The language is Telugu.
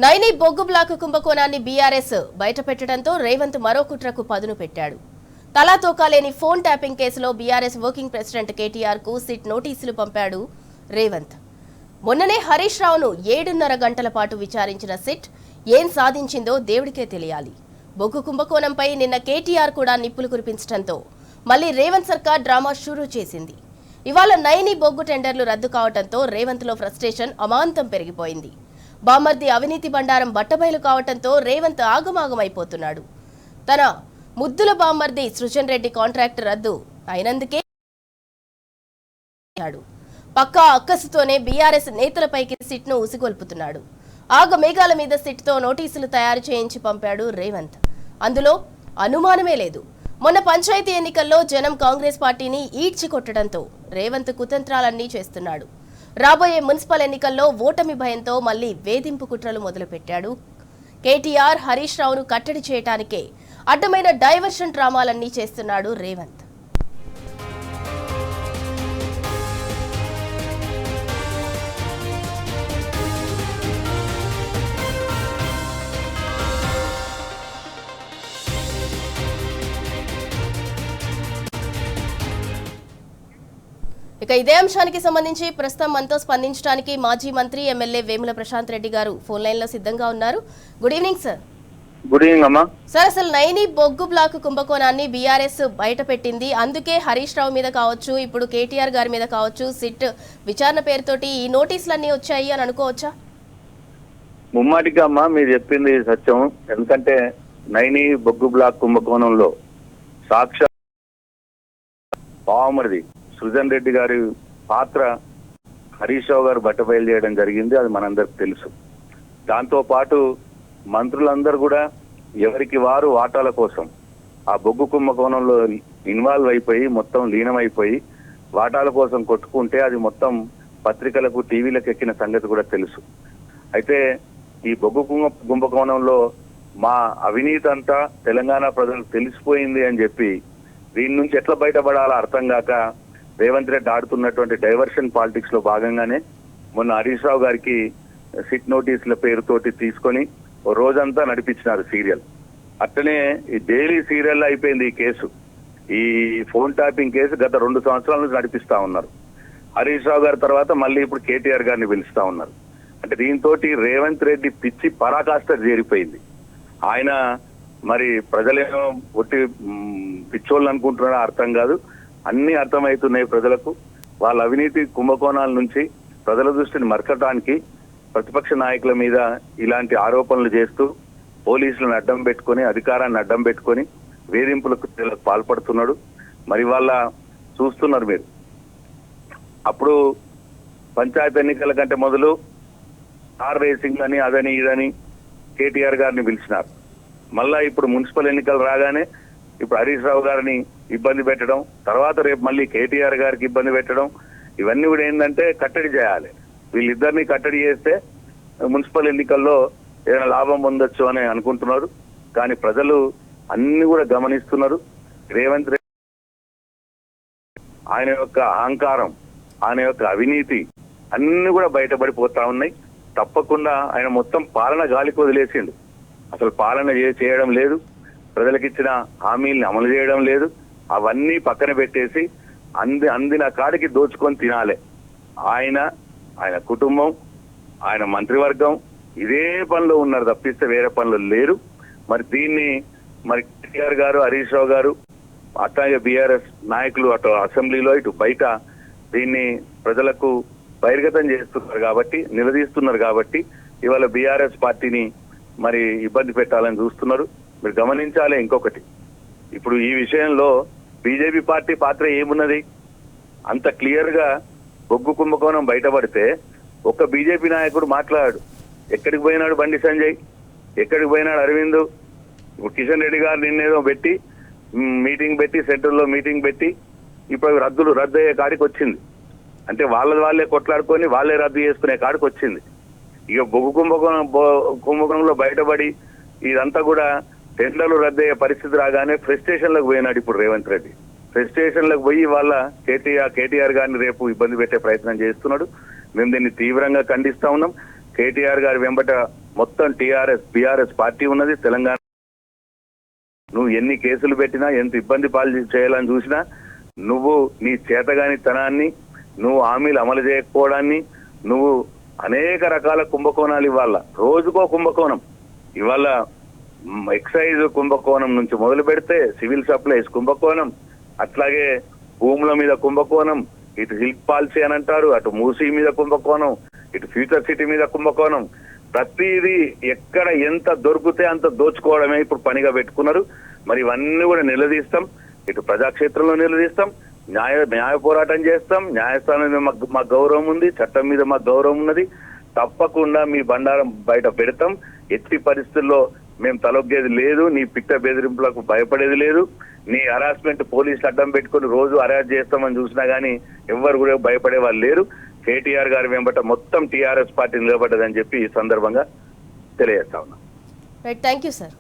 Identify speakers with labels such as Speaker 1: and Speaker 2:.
Speaker 1: నైని బొగ్గు బ్లాక్ కుంభకోణాన్ని బీఆర్ఎస్ బయటపెట్టడంతో రేవంత్ మరో కుట్రకు పదును పెట్టాడు. తలా తోకాలేని ఫోన్ ట్యాపింగ్ కేసులో బీఆర్ఎస్ వర్కింగ్ ప్రెసిడెంట్ కేటీఆర్ కు సిట్ నోటీసులు పంపాడు రేవంత్. మొన్ననే హరీష్ రావును 7.5 గంటల పాటు విచారించిన సిట్ ఏం సాధించిందో దేవుడికే తెలియాలి. బొగ్గు కుంభకోణంపై నిన్న కేటీఆర్ కూడా నిప్పులు కురిపించడంతో మళ్లీ రేవంత్ సర్కార్ డ్రామా షురూ చేసింది. ఇవాళ నైని బొగ్గు టెండర్లు రద్దు కావడంతో రేవంత్ లో ఫ్రస్ట్రేషన్ అమాంతం పెరిగిపోయింది. బామర్ది అవినీతి బండారం బట్టబయలు కావడంతో రేవంత్ ఆగమాగమైపోతున్నాడు. తన ముద్దుల బామర్ది సృజన్ రెడ్డి కాంట్రాక్ట్ రద్దు అయినందుకే పక్కా అక్కసుతోనే బీఆర్ఎస్ నేతలపైకి సిట్ ను ఉసిగొల్పుతున్నాడు. ఆగమేఘాల మీద సిట్ తో నోటీసులు తయారు చేయించి పంపాడు రేవంత్. అందులో అనుమానమే లేదు. మొన్న పంచాయతీ ఎన్నికల్లో జనం కాంగ్రెస్ పార్టీని ఈడ్చి కొట్టడంతో రేవంత్ కుతంత్రాలన్నీ చేస్తున్నాడు. రాబోయే మున్సిపల్ ఎన్నికల్లో ఓటమి భయంతో మళ్లీ వేధింపు కుట్రలు మొదలుపెట్టాడు. కేటీఆర్ హరీష్ రావును కట్టడి చేయటానికే అడ్డమైన డైవర్షన్ డ్రామాలన్నీ చేస్తున్నాడు రేవంత్. ఇక ఇదే అంశానికి సంబంధించి ప్రస్తుతం మనతో స్పందించడానికి మాజీ మంత్రి ఎమ్మెల్యే వేముల ప్రశాంత్ రెడ్డి గారు ఫోన్ లైన్ లో సిద్ధంగా ఉన్నారు. Good evening sir.
Speaker 2: Good evening అమ్మా.
Speaker 1: సార్, అసలు నైని బొగ్గు బ్లాక్ కుంభకోణాన్ని బీఆర్ఎస్ బయట పెట్టింది. అందుకే హరీష్ రావు మీద కావచ్చు, ఇప్పుడు కేటీఆర్ గారి మీద కావచ్చు, సిట్ విచారణ పేరుతోటి ఈ నోటీసులన్నీ వచ్చాయి అని అనుకోవచ్చా?
Speaker 2: ముమ్మాటిగా అమ్మా మీరు చెప్పింది సత్యం. ఎందుకంటే నైని బొగ్గు బ్లాక్ కుంభకోణంలో సాక్షాత్ పావమరిది సృజన్ రెడ్డి గారి పాత్ర హరీష్ రావు గారు బట్టబయలు చేయడం జరిగింది. అది మనందరికి తెలుసు. దాంతో పాటు మంత్రులందరూ కూడా ఎవరికి వారు వాటాల కోసం ఆ బొగ్గు కుంభకోణంలో ఇన్వాల్వ్ అయిపోయి మొత్తం లీనమైపోయి వాటాల కోసం కొట్టుకుంటే అది మొత్తం పత్రికలకు టీవీలకు ఎక్కిన సంగతి కూడా తెలుసు. అయితే ఈ బొగ్గు కుంభకోణంలో మా అవినీతి అంతా తెలంగాణ ప్రజలకు తెలిసిపోయింది అని చెప్పి దీని నుంచి ఎట్లా బయటపడాలో అర్థం కాక రేవంత్ రెడ్డి ఆడుతున్నటువంటి డైవర్షన్ పాలిటిక్స్ లో భాగంగానే మొన్న హరీష్ రావు గారికి సిట్ నోటీసుల పేరుతోటి తీసుకొని ఓ రోజంతా నడిపించినారు సీరియల్. అట్లనే ఈ డైలీ సీరియల్ అయిపోయింది ఈ కేసు. ఈ ఫోన్ ట్యాపింగ్ కేసు గత 2 సంవత్సరాల నుంచి నడిపిస్తా ఉన్నారు. హరీష్ రావు గారి తర్వాత మళ్ళీ ఇప్పుడు కేటీఆర్ గారిని పిలుస్తా ఉన్నారు. అంటే దీంతో రేవంత్ రెడ్డి పిచ్చి పరాకాష్ట చేరిపోయింది. ఆయన మరి ప్రజలేమో ఒట్టి పిచ్చోళ్ళు అనుకుంటున్నారో అర్థం కాదు. అన్ని అర్థమవుతున్నాయి ప్రజలకు. వాళ్ళ అవినీతి కుంభకోణాల నుంచి ప్రజల దృష్టిని మరకటానికి ప్రతిపక్ష నాయకుల మీద ఇలాంటి ఆరోపణలు చేస్తూ పోలీసులను అడ్డం పెట్టుకొని అధికారాన్ని అడ్డం పెట్టుకొని వేధింపులకు పాల్పడుతున్నాడు. మరి వాళ్ళ చూస్తున్నారు మీరు. అప్పుడు పంచాయతీ ఎన్నికల కంటే మొదలు కార్ రేసింగ్ అని అదని ఇదని కేటీఆర్ గారిని పిలిచినారు. మళ్ళా ఇప్పుడు మున్సిపల్ ఎన్నికలు రాగానే ఇప్పుడు హరీష్ రావు గారిని ఇబ్బంది పెట్టడం, తర్వాత రేపు మళ్ళీ కేటీఆర్ గారికి ఇబ్బంది పెట్టడం, ఇవన్నీ కూడా ఏంటంటే కట్టడి చేయాలి. వీళ్ళిద్దరిని కట్టడి చేస్తే మున్సిపల్ ఎన్నికల్లో ఏదైనా లాభం పొందొచ్చు అని అనుకుంటున్నారు. కానీ ప్రజలు అన్ని కూడా గమనిస్తున్నారు. రేవంత్ రెడ్డి ఆయన యొక్క అహంకారం, ఆయన యొక్క అవినీతి అన్ని కూడా బయటపడిపోతా ఉన్నాయి. తప్పకుండా ఆయన మొత్తం పాలన గాలికి వదిలేసిండు. అసలు పాలన చేయడం లేదు, ప్రజలకిచ్చిన హామీల్ని అమలు చేయడం లేదు. అవన్నీ పక్కన పెట్టేసి అందిన కాడికి దోచుకొని తినాలి. ఆయన కుటుంబం, ఆయన మంత్రివర్గం ఇదే పనిలో ఉన్నారు తప్పిస్తే వేరే పనులు లేరు. మరి దీన్ని మరి కేటీఆర్ గారు, హరీష్ రావు గారు, అట్లాగే బీఆర్ఎస్ నాయకులు అటు అసెంబ్లీలో ఇటు బయట దీన్ని ప్రజలకు బహిర్గతం చేస్తున్నారు కాబట్టి, నిలదీస్తున్నారు కాబట్టి ఇవాళ బీఆర్ఎస్ పార్టీని మరి ఇబ్బంది పెట్టాలని చూస్తున్నారు. మీరు గమనించాలి ఇంకొకటి, ఇప్పుడు ఈ విషయంలో బీజేపీ పార్టీ పాత్ర ఏమున్నది? అంత క్లియర్ గా బొగ్గు కుంభకోణం బయటపడితే ఒక్క బీజేపీ నాయకుడు మాట్లాడాడు. ఎక్కడికి పోయినాడు బండి సంజయ్, ఎక్కడికి పోయినాడు అరవింద్? ఇప్పుడు కిషన్ రెడ్డి గారు నిన్నేదో పెట్టి మీటింగ్ పెట్టి, సెంటర్లో మీటింగ్ పెట్టి ఇప్పుడు రద్దు అయ్యే కాడికి వచ్చింది. అంటే వాళ్ళే కొట్లాడుకొని వాళ్ళే రద్దు చేసుకునే కాడికి వచ్చింది. ఇక బొగ్గు కుంభకోణంలో బయటపడి ఇదంతా కూడా టెండర్లు రద్దయ్యే పరిస్థితి రాగానే ఫ్రస్ట్రేషన్లకు పోయినాడు ఇప్పుడు రేవంత్ రెడ్డి. ఫ్రస్ట్రేషన్లకు పోయి వాళ్ళ కేటీఆర్ గారిని రేపు ఇబ్బంది పెట్టే ప్రయత్నం చేస్తున్నాడు. మేము దీన్ని తీవ్రంగా ఖండిస్తా ఉన్నాం. కేటీఆర్ గారి వెంబట మొత్తం బీఆర్ఎస్ పార్టీ ఉన్నది తెలంగాణ. నువ్వు ఎన్ని కేసులు పెట్టినా, ఎంత ఇబ్బంది పాలు చేయాలని చూసినా, నువ్వు నీ చేతగానితనాన్ని, నువ్వు హామీలు అమలు చేయకపోవడాన్ని, నువ్వు అనేక రకాల కుంభకోణాలు ఇవాళ రోజుకో కుంభకోణం. ఇవాళ ఎక్సైజ్ కుంభకోణం నుంచి మొదలు పెడితే సివిల్ సప్లైస్ కుంభకోణం, అట్లాగే భూముల మీద కుంభకోణం, ఇటు హిల్ పాలసీ అని అంటారు, అటు మూసీ మీద కుంభకోణం, ఇటు ఫ్యూచర్ సిటీ మీద కుంభకోణం. ప్రతిదీ ఎక్కడ ఎంత దొరికితే అంత దోచుకోవడమే ఇప్పుడు పనిగా పెట్టుకున్నారు. మరి ఇవన్నీ కూడా నిలదీస్తాం, ఇటు ప్రజాక్షేత్రంలో నిలదీస్తాం, న్యాయ పోరాటం చేస్తాం. న్యాయస్థానం మీద మాకు గౌరవం ఉంది, చట్టం మీద మాకు గౌరవం ఉన్నది. తప్పకుండా మీ బండారం బయట పెడతాం. ఎట్టి పరిస్థితుల్లో మేము తలొగ్గేది లేదు, నీ పిట్ట బెదిరింపులకు భయపడేది లేదు. నీ హరాస్మెంట్ పోలీసులు అడ్డం పెట్టుకుని రోజు అరెస్ట్ చేస్తామని చూసినా గానీ ఎవ్వరు కూడా భయపడే వాళ్ళు లేరు. కేటీఆర్ గారి వెంబట మొత్తం టీఆర్ఎస్ పార్టీ నిలబడ్డదని చెప్పి ఈ సందర్భంగా తెలియజేస్తా ఉన్నా.
Speaker 1: Thank you sir.